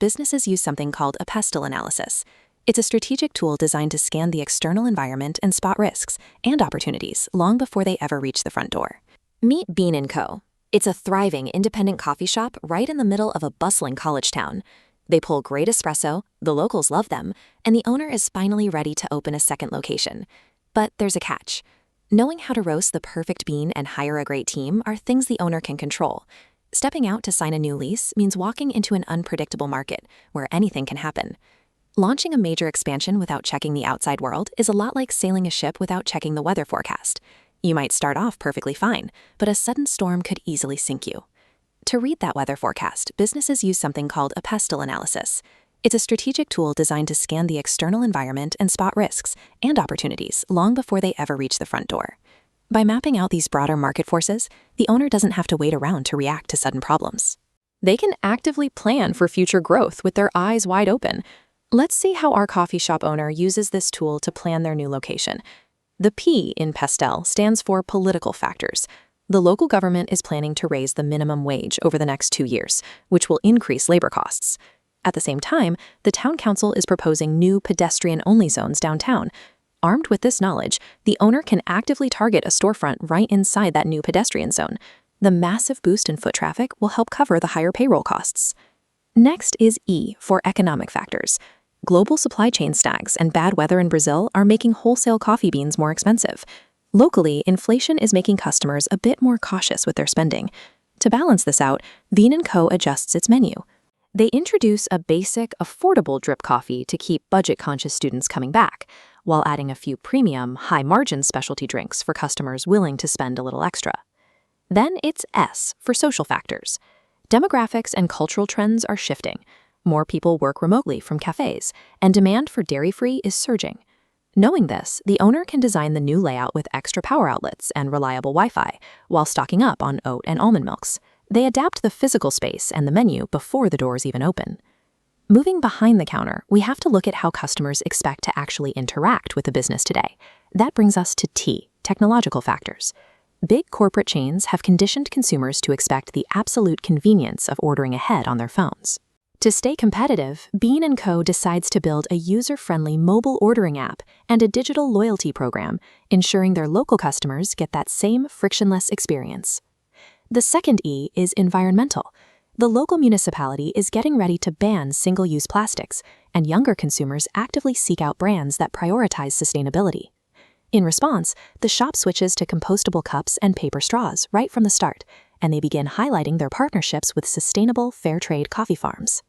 businesses use something called a PESTEL analysis. It's a strategic tool designed to scan the external environment and spot risks and opportunities long before they ever reach the front door. Meet Bean & Co. It's a thriving independent coffee shop right in the middle of a bustling college town. They pull great espresso, the locals love them, and the owner is finally ready to open a second location. But there's a catch. Knowing how to roast the perfect bean and hire a great team are things the owner can control. Stepping out to sign a new lease means walking into an unpredictable market where anything can happen. Launching a major expansion without checking the outside world is a lot like sailing a ship without checking the weather forecast. You might start off perfectly fine, but a sudden storm could easily sink you. To read that weather forecast, businesses use something called a PESTEL analysis. It's a strategic tool designed to scan the external environment and spot risks and opportunities long before they ever reach the front door. By mapping out these broader market forces, the owner doesn't have to wait around to react to sudden problems. They can actively plan for future growth with their eyes wide open. Let's see how our coffee shop owner uses this tool to plan their new location. The P in PESTEL stands for political factors. The local government is planning to raise the minimum wage over the next 2 years, which will increase labor costs. At the same time, the town council is proposing new pedestrian-only zones downtown. Armed with this knowledge, the owner can actively target a storefront right inside that new pedestrian zone. The massive boost in foot traffic will help cover the higher payroll costs. Next is E for economic factors. Global supply chain snags and bad weather in Brazil are making wholesale coffee beans more expensive. Locally, inflation is making customers a bit more cautious with their spending. To balance this out, Bean & Co. adjusts its menu. They introduce a basic, affordable drip coffee to keep budget-conscious students coming back, while adding a few premium, high-margin specialty drinks for customers willing to spend a little extra. Then it's S for social factors. Demographics and cultural trends are shifting. More people work remotely from cafes, and demand for dairy-free is surging. Knowing this, the owner can design the new layout with extra power outlets and reliable Wi-Fi, while stocking up on oat and almond milks. They adapt the physical space and the menu before the doors even open. Moving behind the counter, we have to look at how customers expect to actually interact with the business today. That brings us to T, technological factors. Big corporate chains have conditioned consumers to expect the absolute convenience of ordering ahead on their phones. To stay competitive, Bean & Co. decides to build a user-friendly mobile ordering app and a digital loyalty program, ensuring their local customers get that same frictionless experience. The second E is environmental. The local municipality is getting ready to ban single-use plastics, and younger consumers actively seek out brands that prioritize sustainability. In response, the shop switches to compostable cups and paper straws right from the start, and they begin highlighting their partnerships with sustainable, fair-trade coffee farms.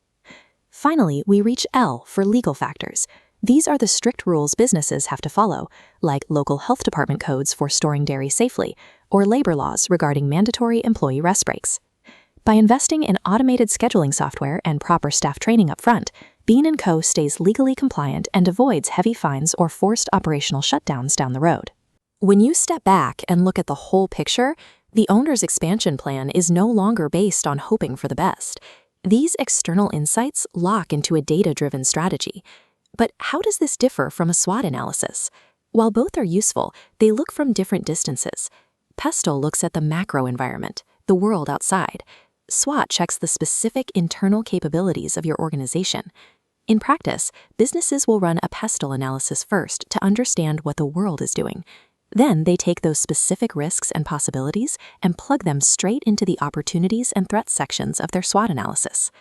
Finally, we reach L for legal factors. These are the strict rules businesses have to follow, like local health department codes for storing dairy safely, or labor laws regarding mandatory employee rest breaks. By investing in automated scheduling software and proper staff training up front, Bean & Co. stays legally compliant and avoids heavy fines or forced operational shutdowns down the road. When you step back and look at the whole picture, the owner's expansion plan is no longer based on hoping for the best. These external insights lock into a data-driven strategy. But how does this differ from a SWOT analysis? While both are useful, they look from different distances. PESTEL looks at the macro environment, the world outside. SWOT checks the specific internal capabilities of your organization. In practice, businesses will run a PESTEL analysis first to understand what the world is doing. Then they take those specific risks and possibilities and plug them straight into the opportunities and threats sections of their SWOT analysis.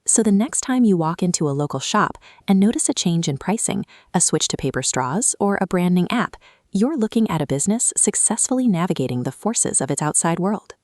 So the next time you walk into a local shop and notice a change in pricing, a switch to paper straws, or a branding app, you're looking at a business successfully navigating the forces of its outside world.